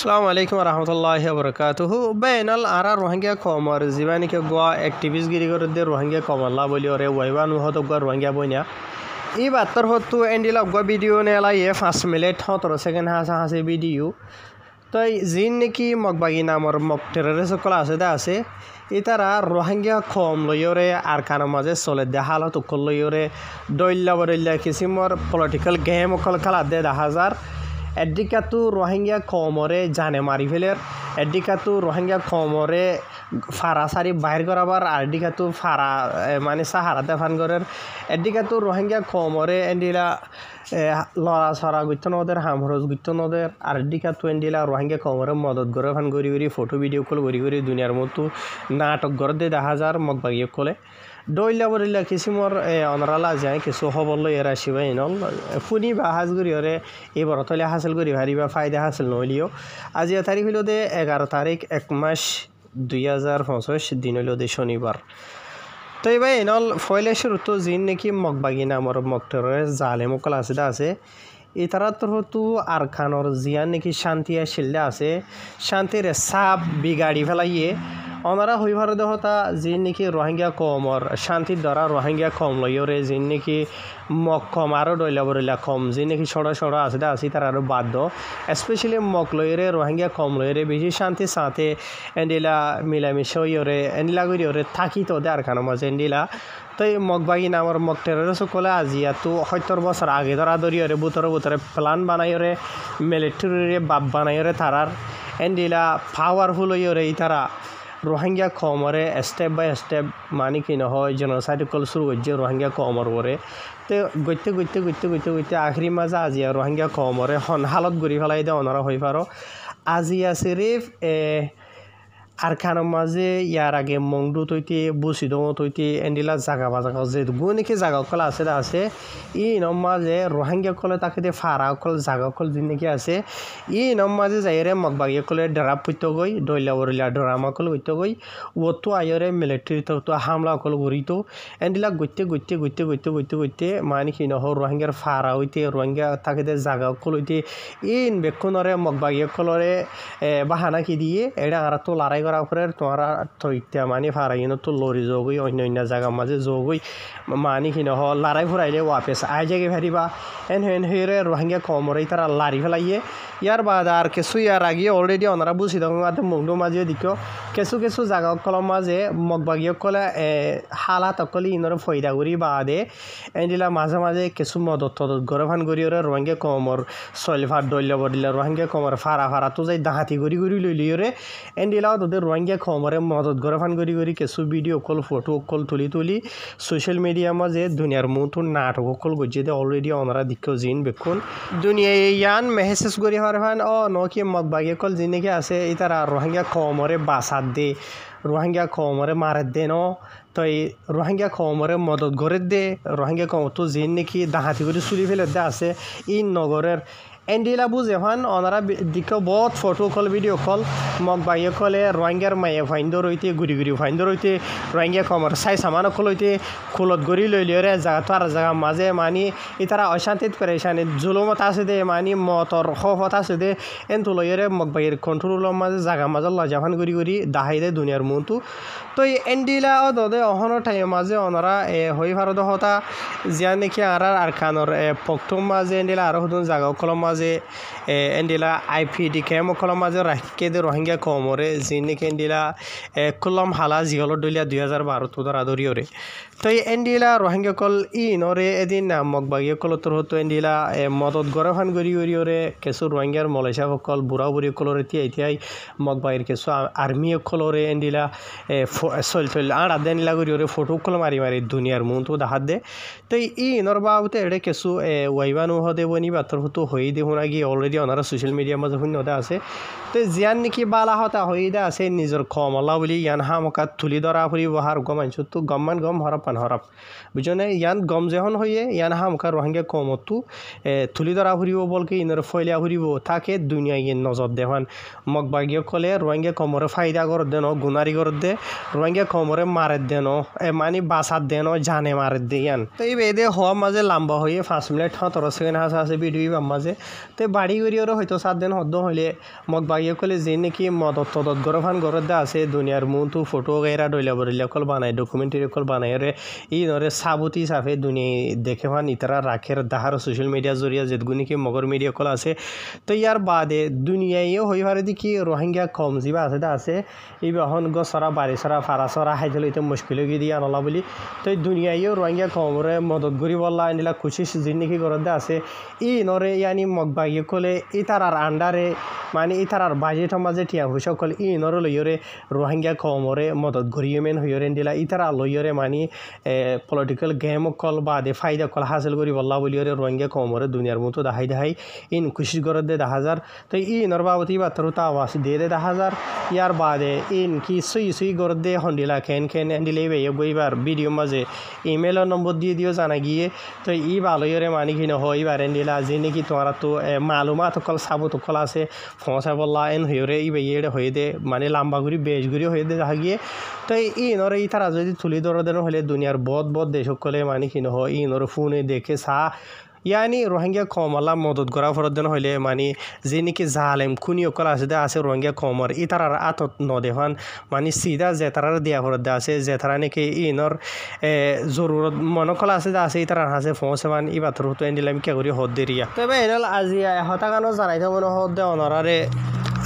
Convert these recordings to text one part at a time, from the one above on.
अस्सलाम वालेकुम रहमतुल्लाहि व बरकातुहु बेनल आरा रोहिंग्या कमर जीवानी के गोवा एक्टिविस्ट गिरी कर दे रोहिंग्या कमला बोली और वाइवान हो तो गोवा रोहिंग्या बोनिया ई बातर हो तो एंडिला गोवा वीडियो ने ला ये 5 मिनट हो तो सेकंड हासे वीडियो तो जिन की मगबागी नाम और मग टेररिस्ट क्लास আছে इतारा रोहिंग्या कम लयोरे आरकाना माजे सोले दे हालत कल लयोरे डइल्ला बडइल्ला किसिमर पॉलिटिकल गेम कल खेला दे 10,000 एडिकातु रोहिंग्या कमरे जाने मारि फेलेर एडिकातु रोहिंग्या कमरे फारासारी बाहर कराबार एडिकातु फारा माने साहारा देफान करेर एडिकातु रोहिंग्या कमरे एंडिला लड़ा सरा गुत्त नदर हामरज गुत्त नदर और एडिकातु एंडिला रोहिंग्या कमरे मदद करे फान गरी गरी फोटो भिडिओ कल गरी गरी दुनियार मतो नाटक करे दे 10,000 मगबागिय कले डइल्ला बडइल्ला किसिमर अनराला जाय किसु हबल एरा शिबाय नल फुनी बाहाज गरी ओरे एबार तले हासिल गरी हारिबा फायदा हासिल नलियो आज तारिख हलो दे 11 तारिख 1 मास 2025 दिन हलो दे शनिवार तो एबार नल फयले शुरू तो जिन नेकी मगबागी नामर मक्टरे जालेम क्लासदा আছে इतारातर हतु आरखानर जियान नेकी शांति आसिल्ले আছে शांतिर साप बिगाड़ी फेलाइए अनारा हईभार देहता जिन नेकी रोहिंग्या कमर शांतिर द्वारा रोहिंग्या कम लयोरे जिन नेकी मग कम आरो डइला बडइला कम जिन नेकी छोड़ा छोड़ा আছে तार आरो बाध्य स्पेशली मग लयरे रोहिंग्या कम लयरे बेশি शांति साथे एंडिला मिलामिशा हयोरे एंडिला गरियोरे थाकी तो दे आरखानो माजे एंडिला तो मगबागी नामर मग टेररिस्ट कले आजिया तो 70 बছর आगे धरा धरियोरे बुतरे बुतरे प्लान बानायोरे मिलिटारि बाप बानायोरे तारार एंडिला पावरफुल हयोरे इतारा रोहिंग्या कमरे स्टेप बाय स्टेप मानी कि न जेनोसाइड कल शुरू हो रोहिंग्या कमर वरे तो गते गते गते गते गते आखिरी मजा आजिया रोहिंग्या कमरे हन हालत गरी फेलाई दे अनारा हई पारो आजिया सिर्फ आरखान माजे यार आगे मंगदू तैते बुसी दो तैते एंडिला जागा बाजागा जे गुनेके जागा कला আছে ই নম মাঝে রোহিঙ্গা কলে তাকে দে ফারা কল জাগা কল জিনেকে আছে ই নম মাঝে যাইরে মগবাগি কলে ডরা পুইতো গই ডইলা বরিলা ডরামা কল হইতো গই ওতো আইরে মিলিটারি তো হামলা কল গরিতো এন্ডিলা গইতে গইতে গইতে গইতে গইতে গইতে মানে কি নহ রোহিঙ্গার ফারা হইতে রোহিঙ্গা তাকে দে জাগা কল হইতে ইন বেকুনরে মগবাগি কলরে বাহানা কি দিয়ে এডা আর তো লড়াই করা পরে তোরা তো ইত্যা মানে ফারাইনো তো লরি যোগই অন্য অন্য জায়গা মাঝে যোগই মানে কি নহ লড়াই ফুরাইলে ওয়াপেস আই জায়গায় ফেরিবা এন হেন হেরে রোহিঙ্গা কমরে তারা লারি ফেলাইয়ে ইয়ার বাদ আর কিছু ইয়ার আগে অলরেডি ওনারা বুঝি দঙ্গাতে মুগডো মাঝে দিকো কিছু কিছু জায়গা কলম মাঝে মগবাগিয় কলে হালাত কলি ইনর ফয়দা করি বাদে এন্ডিলা মাঝে মাঝে কিছু মদত তদত গরে ফান গরি ওরে রোহিঙ্গা কমর সলফার ডইলা বডিলা রোহিঙ্গা কমর ফারা ফারা তো যাই দাহাতি গরি গরি লইলিওরে এন্ডিলা তোদের রোহিঙ্গা কমরে মদত গরে ফান গরি গরি কিছু ভিডিও কল ফটো কল তুলি তুলি সোশ্যাল মিডিয়া মাঝে দুনিয়ার মতো নাটক কল গজে দে অলরেডি ওনারা দিকো জিন বেকুন দুনিয়া ইয়ান মেসেজ গরি হরফান ও নকি মগবাগি কল জিনেকে আছে ইতারা রোহিঙ্গা কমরে বাসাত দে রোহিঙ্গা কমরে মারে দে ন তো এই রোহিঙ্গা কমরে মদত গরে দে রোহিঙ্গা কম তো জিন নাকি দাহাতি করে চুরি ফেলে দে আছে ইন নগরের एंडिला बुझे फान ओनारा दिखो बहुत फोटो कल वीडियो कल मगबागी कले रोहिंग्यार माये फाइंदो रहिते गुरी गुरी फाइंदो रहिते रोहिंग्या कमर साई सामान कल हइते खुलत गरी लइलियो रे जागा तार जागा माजे मानी इतारा अशांतित परेशानी जुलुमत আছে दे मानी मतर खफत আছে दे एंतु लइरे मगबागिर कंट्रोल माजे जागा माजे लजाफान गरी गरी दाहाई दे दुनियार मुंतु तो एंडिला ददे अहनो टाइम माजे ओनारा हई भारत हता जिया नेকি आरखानर पक्तम माजे एंडिला आरो हदन जागा कलम माजे एंडिला आईपीडी केम कलम माजे राखके दे रोहिंग्या कमरे जिने एंडिला कुलम हाला जिगल डइला 2012 तो दरा दरियोरे तो एंडिला रोहिंग्या कल इ नरे एदिन मगबागी कल तो हतो एंडिला मदद गरफान गरी गरियोरे केसु रोहिंग्यार मलेशिया कल बुरा बुरी कलरे तियाई मगबागिर केसु आर्मी कलरे एंडिला सोल आड़ा देन लागरियोरे फोटो कल मारी मारी दुनियार मुन तो दाहात दे तो इ नर बाबते एडे केसु वाइबानु हदे बनि बातर हतो হই দেখুন আগে অলরেডি ওনারা সোশ্যাল মিডিয়া মাঝে শূন্যতা আছে তো জিয়ান নাকি বালা হতা হইদা আছে নিজের কমলা বলি ইয়ান হামকা তুলি ধরা ফুরিব হার গমাইছ তো গমান গম হরপান হরপ বুঝনে ইয়ান গম যখন হইয়ে ইয়ান হামকা রোহিঙ্গা কমতু তুলি ধরা ফুরিব বলকে ইনর ফয়লা ফুরিব তাকে দুনিয়া ইন নজর দেখান মগবাগিয় কলে রোহিঙ্গা কমরে ফায়দা কর দেন গুনারি কর দে রোহিঙ্গা খমরে মারে দেন মানে বাসাত দেন জানে মারে দিয়ান তো এই বেদে হওয়ার মাঝে লম্বা হয়ে 5 মিনিট 17 সেকেন্ড আছে ভিডিও মাঝে তো বাড়ি গড়িয়ে হয়তো 7 দিন হদ্দ হইলে মগ বাগিয়ে কলে যে নাকি মদত তদত গরফান গরদ আছে দুনিয়ার মুন্তু ফটো গেরা ডইলা বরিলা কল বানায় ডকুমেন্টারি কল বানায় রে ই নরে সাবুতি সাফে দুনিয়া দেখে ফান ইতারা রাখের দাহার সোশ্যাল মিডিয়া জরিয়া যেগুনি কি মগর মিডিয়া কল আছে তো ইয়ার বাদে দুনিয়ায়ও হই পারে দেখি রোহিঙ্গা কম যা আছে এই বহন গছরা বাড়ি সরা ফারা সরা হাইতে লইতে মুশকিল হয়ে দিয়ে আনলা বলি তো দুনিয়ায়ও রোহিঙ্গা কমরে মদত করি বললা আনিলা খুশি জিন্দিগি গরদে আছে ই নরে ইয়ানি মগবাগিয়ে কলে ইতারার আন্ডারে মানে ইতারার বাজেট মাঝে টিয়া হুস কল ই নর লইরে রোহিঙ্গা কমরে মদত করিয়ে মেন হইরে দিলা ইতারা লইরে মানে পলিটিক্যাল গেম কল বাদে ফায়দা কল হাসিল করি বললা বলিরে রোহিঙ্গা কমরে দুনিয়ার মতো দেখাই ইন খুশি গরদে 10,000 তো ই নর বাবতি বাতরু তা আওয়াজ দিয়ে 10,000 ইয়ার বাদে ইন কি সুই গরদে হন্ডিলা কেন এন্ডিলে বে গইবার ভিডিও মাঝে ইমেল নম্বর দিয়ে দিও জানা গিয়ে তো ই ভালোইরে মানে কি ন হয় এবার এন্ডিলা যে নাকি তোমার তো মালুমাত কল সাবুত কল আছে ফসা বললা এন হইরে ই বেয়েড়ে হয়ে দে মানে লম্বা ঘুরি বেশ ঘুরি হয়ে দে দেখা গিয়ে তো ই নরে ই তারা যদি তুলি ধরে দেন হলে দুনিয়ার বদ দেশ সকলে মানে কি ন হয় ই নরে ফোনে দেখে সা ইয়ানি রোহিঙ্গা কমলা মদত করা ফরদেন হইলে মানে যে নাকি জালেম খুনি অকল আছে রোহিঙ্গা কমর ই তারার আতত নদেফান মানে সিধা যে তারার দিয়া ফরদে আছে যে তারা নাকি ইনর জরুরত মনকল আছে ই তারার হাসে ফোঁসেমান ই বাতর হতো এন্ডিলাম কে করি হদ দেরিয়া তবে এনল আজি হতাগানো জানাইতে মনে হদ অনরারে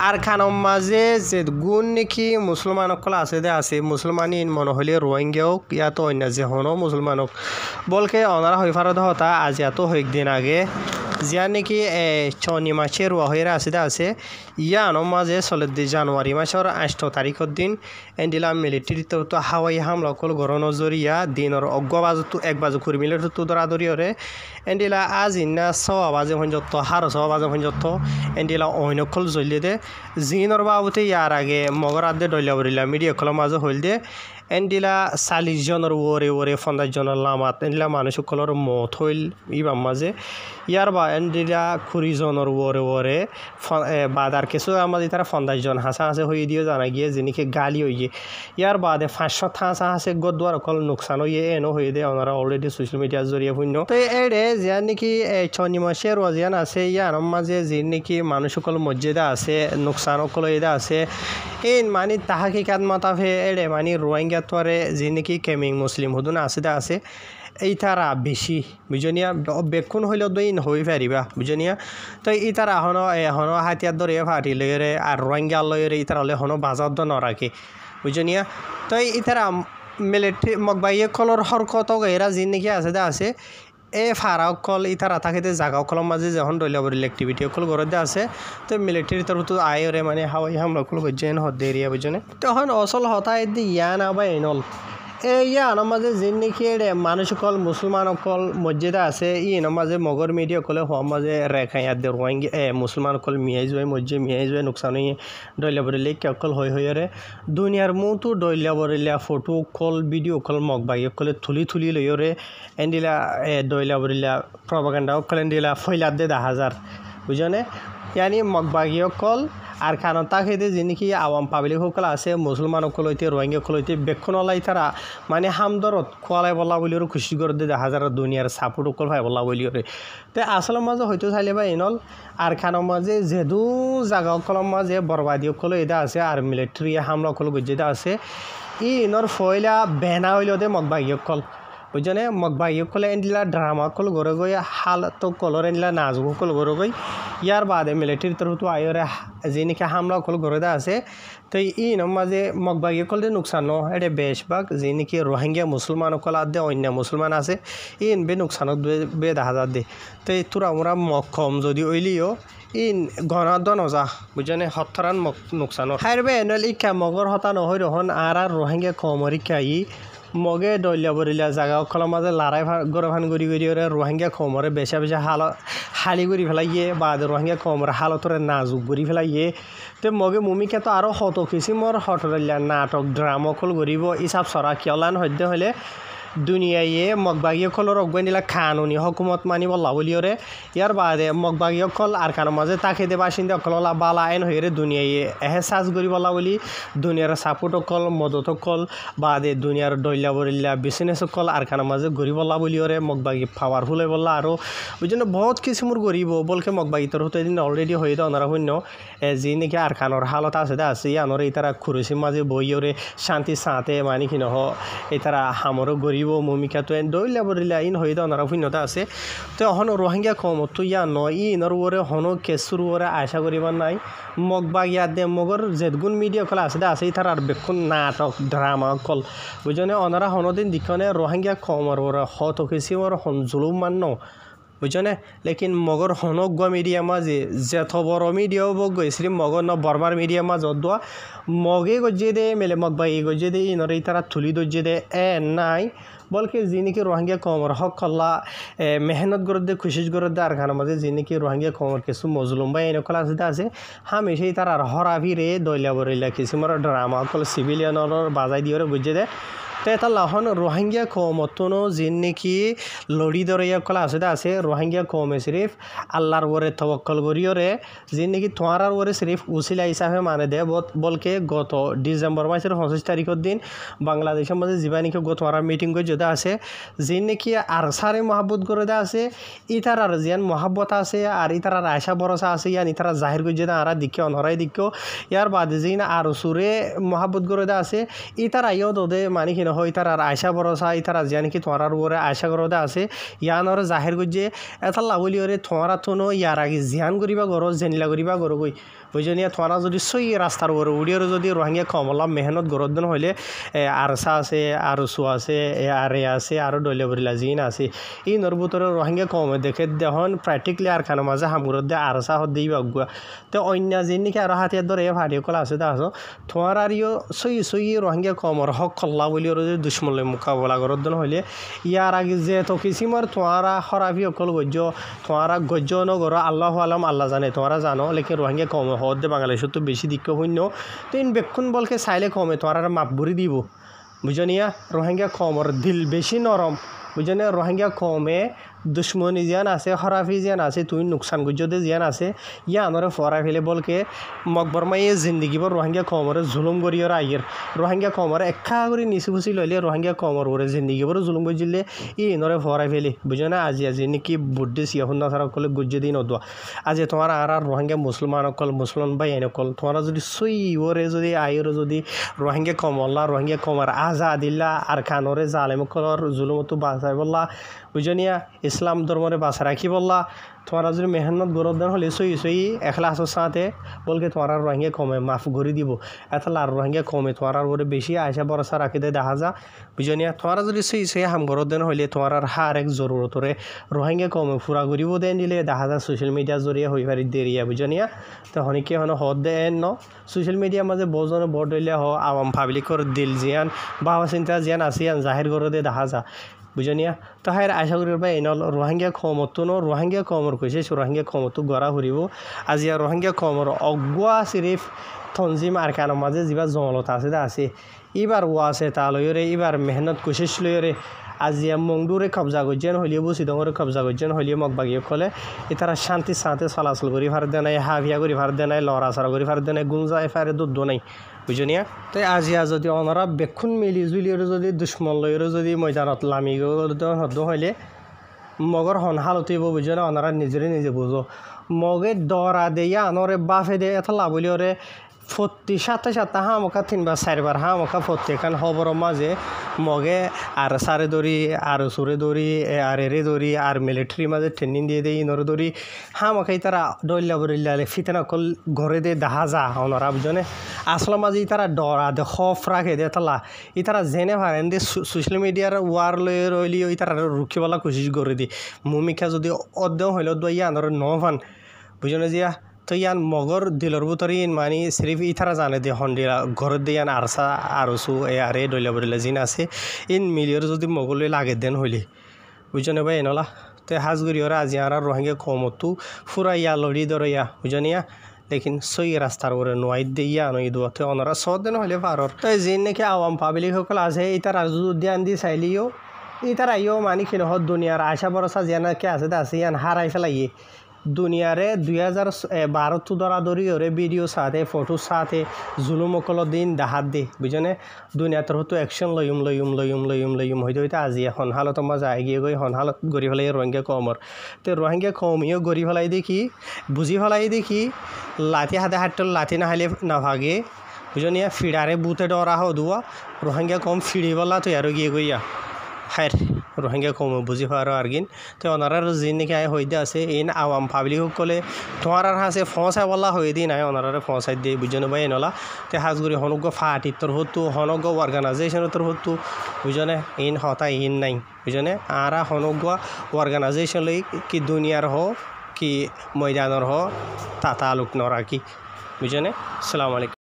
আর খানম মাঝে যে গুণ নাকি মুসলমান অকল আছে মুসলমানি মনে হলে রোহিঙ্গাও ইয়াতো অন্য যে হনো মুসলমানক বলকে অনারা হয়ে ফারদ হতা আজ এত দিন আগে যা নাকি চনি মাসের ওয়াহেরা আছে ইয়ানো মাঝে 14 জানুয়ারি মাসের 8 তারিখের দিন এন্ডিলা মিলিটারিতে তো হাওয়াই হামলা কল গরনো জরিয়া দিনের অগ্গবাজ তো 1 বাজে কুড়ি মিনিট তো দরাদরি ওরে এন্ডিলা আজ ইন্না 6 বাজে পর্যন্ত 6 বাজে পর্যন্ত এন্ডিলা অইনকল জ্বলিয়ে দে জিনর বাবুতে ইয়ার আগে মগরাদে ডইলা বরিলা মিডিয়া কল মাঝে হইল দে এন্ডিলা 40 জনের ওরে 50 জনের লামাত এন্ডিলা মানুষ কলর মত হইল ইবাম মাঝে ইয়ার বা এন্ডিলা 20 জনের ওরে বাদার কিছু আমাদের তারা 50 জন হাসা হয়ে দিয়ে জানা গিয়ে যিনিকে গালি হইয়ে ইয়ার বাদে 500 হাসা হাসে গদুয়ার কল নোকসান হইয়ে এনো হয়ে দে ওনারা অলরেডি সোশ্যাল মিডিয়ার জরিয়ে শূন্য তো এড়ে যে নাকি 6 মাসের রোজিয়ান আছে ইয়ার মাঝে যে নাকি মানুষ সকল মসজিদে আছে নোকসান কল এদা আছে এই মানে তাহাকিকাত মাতাফে এড়ে মানে রোহিঙ্গা তোরে যে নাকি কেমিং মুসলিম হুদুন আছে এই তারা বেশি বুঝনিয়া বেক্ষণ হইলেও দইন হয়ে পারিবা বুঝনিয়া তো এই তারা এখনো হাতিয়ার ধরে ফাটি লইরে আর রোহিঙ্গা লইরে এই তারা হলে এখনো বাজার দ নরাকে বুঝনিয়া তো এই তারা মিলিটারি মগবাইয়ে কলর হরকত এরা যে নাকি আছে ফারাও কল ইতারা থাকিতে জাগা কলম মাঝে যখন ডইলাবরিল অ্যাক্টিভিটি কল গরদে আছে তো মিলিটারি তরফ তো আয়রে মানে হাওয়াই হামলা কল গজেন হদ এরিয়া বুঝনে তখন অসল হতায় দি ইয়ান আবা এনল ইয়ান মাঝে যে নাকি মানুষ কল মুসলমান কল মসজিদে আছে ইন মাঝে মগর মিডিয়া কলে হওয়ার মাঝে রেখা ইয়াদ রোহিঙ্গা মুসলমান কল মিয়াই যায় মসজিদ মিয়াই যায় নোকসান হয়ে ডইলাবরিলে কল হয়ে দুনিয়ার মতো ডইলাবরিলা ফটো কল ভিডিও কল মগবাগিয়ে কলে তুলি লইরে এন্ডিলা ডইলাবরিলা প্রপাগান্ডা কল এন্ডিলা ফইলাদ দে 10,000 বুঝনে ইয়ানি মগবাগিয়ে কল আর কারণ তাকে যে নাকি আওয়াম পাবলিক সকল আছে মুসলমান সকল হইতে রোহিঙ্গা সকল হইতে বেক্ষণলাই তারা মানে হামদরত খোয়ালাই বলা বলিও খুশি করে দে 10,000 দুনিয়ার সাপোর্ট সকল ভাই বলা বলিও তো আসলের মাঝে হয়তো চাইলে বা এনল আর খানোর মাঝে যেদু জায়গা সকলের মাঝে বরবাদী সকল এটা আছে আর মিলিটারি হামলা সকল গজ্জিদা আছে ইনর ফয়লা বেনা হইলেও দে মগবাগি সকল বুঝনে মগবাগি সকলে এন্ডিলা ড্রামা কল গড়ে গই হাল তো কলর এন্ডিলা নাচ কল গড়ে গই ইয়ার বাদে মিলিটারি তরফ তো আয়রে যে নাকি হামলা কল গড়ে আছে তো ইন মাঝে মগবাগি কলে নোকসান এটা বেশভাগ যে নাকি রোহিঙ্গা মুসলমান কল আদে অন্য মুসলমান আছে ইন বে নোকসানত বে 10,000 দে তো তোরা আমরা মক্ষম যদি ওইলিও ইন গণাদ নজা বুঝনে হতরান নোকসান হারবে এনল ইকা মগর হতা নহই রহন আর রোহিঙ্গা কমরি কাই মগে ডইলা বরিলা জায়গা কলম মাঝে লড়াই গরফান গড়ি রোহিঙ্গা কমরে বেশা হালি করে ফেলাইয়ে বা রোহিঙ্গা কমরে হালতরে নাজুক করে ফেলাইয়ে তো মগে মুমিকে তো আরও হত কিসিমর হটরিলা নাটক ড্রামা কল গরিব ইসাব সরা কিয়লান সদ্য হলে দুনিয়ায়ে মগবাগীসকলৰ অগ্নিলা কানুনী হকুমত মানিব লাবলিয়ৰে ইয়াৰ বাদে মগবাগীসকল আৰ কানৰ মাঝে তাকে দে বাসিন্দাসকল বালা আইন হয়ে দুনিয়ায়ে এহেসাজ কৰিব বুলি দুনিয়াৰ সাপোৰ্টসকল মদতসকল বাদে দুনিয়াৰ দৈলা বৰিলা বিজনেছসকল আৰ কানৰ মাঝে গৰিব লাবলিয়ৰে মগবাগী পাৱাৰফুল হৈ বলা আৰু বুঝেন বহুত কিসিমুৰ গৰিব বলকে মগবাগী তোৰ হতে দিন অলৰেডি হয়ে দাও ওনাৰা শূন্য যি নাকি আৰ কানৰ হালত আছে দে আছে আনরে ইতারা খুরুসি মাঝে বইয়রে শান্তি সাঁতে মানে কি নহ ইতারা হামরও গরিব ভূমিকা তো দৈলা বরিলা ইন হয়ে দাও ওনারা শূন্যতা আছে তো হন রোহিঙ্গা কমত তো ইয়া ন ইনর ওরে হনো কেসুর ওরে আশা করিবার নাই মগবাগিয়া দে মগর যেগুন মিডিয়া কল আছে দে আছে ইতার আর বেক্ষণ নাটক ড্রামা কল বুঝনে ওনারা হনদিন দিকনে রোহিঙ্গা কমর ওরা হত কেসি ওর হন জুলুম মান্য বুঝনে লেকিন মগর হনক মিডিয়া মাঝে যেত বড় মিডিয়াও বগ গেছিলি মগর ন বরবার মিডিয়া মাঝ দোয়া মগে গজ্জে দে মেলে মগবাগি গজ্জে দে ইনরে ইতারা তুলি দজ্জে দে নাই বলকে যি নাকি রোহিঙ্গা কমর হক কল্লা মেহনত করে দে খুশিস করে দে আর খানা মাঝে যি নাকি রোহিঙ্গা কমর কিছু মজলুম বা এনে কলা আছে হামেশাই তার আর হরাভিরে দইলা বরিলা কিছু মার ড্রামা কল সিভিলিয়ানর বাজাই দিয়ে বুঝে দে তো এটা লাহন রোহিঙ্গা কমতনো যি নাকি লড়ি দরিয়া কলা আছে রোহিঙ্গা কমে সিরিফ আল্লাহর ওরে তওয়াক্কল করিয়রে যি নাকি তোমার ওরে সিরিফ উসিলা হিসাবে মানে দে বলকে গত ডিসেম্বর মাসের 25 তারিখের দিন বাংলাদেশের মধ্যে জীবানিকে গত আর মিটিং করে যদি আছে যি নাকি আর সারে মহাব্বত করে দে আছে ইতার আর জিয়ান মহাব্বত আছে আর ইতার আর আশা ভরসা আছে ইয়ান ইতারা জাহির করে যদি আর দিকে অনরাই দিকে ইয়ার বাদে যি না আর সুরে মহাব্বত করে দে আছে ইতার আইও দে মানে কি হয় তার আর আশা ভরসা ইতারা জিয়ান কি তোমার ওরে আশা করে দে আছে ইয়ান ওরে জাহির করছে এটা লাভলি ওরে তোমারা তো ইয়ার আগে জিয়ান করিবা গরো জেনিলা করিবা গরো গই বুঝনিয়া তোমারা যদি সই রাস্তার ওরে উড়িয়ে যদি রোহিঙ্গা কমলা মেহনত গরদন হইলে আরসা আছে আরসু আছে আরে আছে আরো দলে বরিলা জিন আছে এই নরবুতর রোহিঙ্গা কমে দেখে দেখুন প্র্যাকটিক্যালি আর খানা মাঝে হামুরত দে আরসা হত দিই বাগুয়া তো অন্য জিন নাকি আর হাতিয়ার ধরে ভাড়িয়ে কলা আছে দা আসো তোমার আর ইয়ে সই রোহিঙ্গা কমর হক খল্লা বলি ওর দুশ্মনলে মোকাবেলা গরদন হইলে ইয়ার আগে যে তো কিসিমর তোমারা খরাবি অকল গজ্য তোমারা গজ্য নগর আল্লাহ আলম আল্লাহ জানে তোমারা জানো লেকিন রোহিঙ্গা কমে হদ দে বাংলাদেশত তো বেশি দিক্ষ শূন্য তো ইন বেক্ষণ বলকে চাইলে কমে তোমার মাপ ভরি দিব বুঝনিয়া রোহিঙ্গা কমর দিল বেশি নরম বুঝনে রোহিঙ্গা কমে দুশ্মনী জিয়ান আছে খরাফি জিয়ান আছে তুই নুকসান গুজতে জিয়ান আছে ইয়া আনরে ফরা ফেলে বলকে মকবরমাই জিন্দগি বর রোহিঙ্গা কমরে জুলুম করিয়র আইয়ের রোহিঙ্গা কমরে একা করে নিচু ফুচি লইলে রোহিঙ্গা কমর ওরে জিন্দগি বর জুলুম করছিলে ই নরে ফরা ফেলে বুঝনে আজি নাকি বুদ্ধি সিয়াহুন্না সারা কলে গুজ্জে দিন অদুয়া আজি তোমার আর রোহিঙ্গা মুসলমান অকল মুসলমান বাই অকল তোমার যদি সই ওরে যদি আইয়ের যদি রোহিঙ্গা কমল্লা রোহিঙ্গা কমর আজাদিল্লা আর খানরে জালেম কলর জুলুমতো বাঁচাই বললা বুঝনিয়া ইসলাম ধর্মরে বাঁচা রাখি বললা তোমারা যদি মেহনত গরদান হলে সই এখলাসের সাথে বলকে তোমার রোহিঙ্গা কমে মাফ করে দিব এতলা আর রোহিঙ্গা কমে তোমার ওরে বেশি আশা ভরসা রাখি দেয় দেখা যা বুঝনিয়া তোমারা যদি সই হাম গরদান হলে তোমার হার এক জরুরতরে রোহিঙ্গা কমে ফুরা করিব দেন দিলে দেখা যায় সোশ্যাল মিডিয়া জরিয়ে হয়ে পারি দেরিয়া বুঝনিয়া তো হনিকে হন হদ দেন ন সোশ্যাল মিডিয়ার মাঝে বহুজনে বড় দিলে হ আওয়াম পাবলিকর দিল জিয়ান বাবা চিন্তা জিয়ান আসিয়ান জাহির করে দিয়ে দেখা যা বুঝনিয়া তো হাই আশা করি এনল রোহিঙ্গা কমতো রোহিঙ্গা কমর কৈছে রোহিঙ্গা কমতো গড়া ফুরিব আজি রোহিঙ্গা কমর অগুয়া সিরিফ তঞ্জিম আর কানের মাঝে যা জমলতা আছে এবার ও আছে তা লইরে এবার মেহনত কোশিশ লইরে আজি মংডুরে কবজা করছেন হলিয়ে বসিদরে কবজা করছেন হলিয়ে মগবাগিয়ে কলে এতারা শান্তি সাথে চলাচল করি ফার দে নাই হাভিয়া করি ফার দে নাই লড়াচড়া করি ফার দে নাই গুঞ্জা এফারে দুধ নাই বুঝনিয়া তাই আজিয়া যদি অনারা বেক্ষণ মিলি জুলিয়রে যদি দুশ্মন লইরে যদি ময়দানত লামি হদ্দ হইলে মগর হন হালতিব বুঝে না অনারা নিজে বুঝো মগে দরা দেয়া আনরে বাফে দে এত লাভলিওরে ফত্তি সাথে হামকা 3 বার 4 বার হামকা ফত্তি খান খবর মাঝে মগে আর সারে দড়ি আর সুরে দড়ি আর এরে দড়ি আর মিলিটারি মাঝে ট্রেনিং দিয়ে দেয় ইনরে দড়ি হামকাই তারা ডইলা বরিল্লা ফিতনা কল ঘরে দে দেখা যা ওনারা বুঝনে আসলে মাঝে তারা ডরা দে খফ রাখে দে তালা ইতারা জেনে পারেন দে সোশ্যাল মিডিয়ার ওয়ার লয়ে রইলি ইতারা রুখিবলা কোশিশ করে দি ভূমিকা যদি অধ্যয়ন হইল দইয়া আনরে নভান বুঝনে জিয়া তো ইয়ান মগর দিলর ভিতরে মানে সিরিফ ইতারা জানে দে হন্ডিলা ঘরের দিয়ে ইয়ান আরসা আরসু আরে ডইলা বরিলা জিন আছে ইন মিলিয়র যদি মগলে লাগে দেন হইলে বুঝনে ভাই এনলা তো হাজগুড়ি ওরা আজি আর রোহিঙ্গা কমতো ফুরা ইয়া লড়ি দরিয়া বুঝনিয়া লেকিন সই রাস্তার ওরে নোয়াই দিয়া নই দোয়াতে ওনারা সদ দেন হইলে পারর তো জিন নাকি আওয়াম পাবলিক সকল আছে ইতারা যদি ধ্যান দি চাইলিও ইতার আইও মানে কি নহত দুনিয়ার আশা ভরসা যেন কে আছে তা আছে ইয়ান হারাই ফেলাইয়ে দুনিয়ারে 2012 দরাদরি ওরে ভিডিও সাথে ফটো সাথে জুলুম অকল দিন দাহাত দে বুঝনে দুনিয়ার হতো অ্যাকশন লইম হইতে হইতে আজি এখন হালত মজা এগিয়ে গই হন হালত গড়ি ফেলাই রোহিঙ্গা কমর তো রোহিঙ্গা কমিও গড়ি ফেলাই দেখি বুঝি ফেলাই দেখি লাঠি হাতে হাঁটল লাঠি না হাইলে না ভাগে বুঝনিয়া ফিডারে বুতে ডরা হদুয়া রোহিঙ্গা কম ফিড়ি বলা তো আরো গিয়ে গইয়া হায় রোহিঙ্গা কম বুঝি পারো আরগিন তো ওনারার জিন নাকি আয় হইতে আছে ইন আওয়াম পাবলিক সকলে তোমার হাসে ফসাই বলা হয়ে দিন আয় ওনারে ফসাই দিয়ে বুঝনে ভাই নলা তে হাজগুড়ি হনজ্ঞ ফাটি তোর হতো হনজ্ঞ অর্গানাইজেশন তোর হতো বুঝনে ইন হতা ইন নাই বুঝনে আরা হনজ্ঞ অর্গানাইজেশন লই কি দুনিয়ার হ কি ময়দানের হ তা তালুক নরা কি বুঝনে আসসালামু আলাইকুম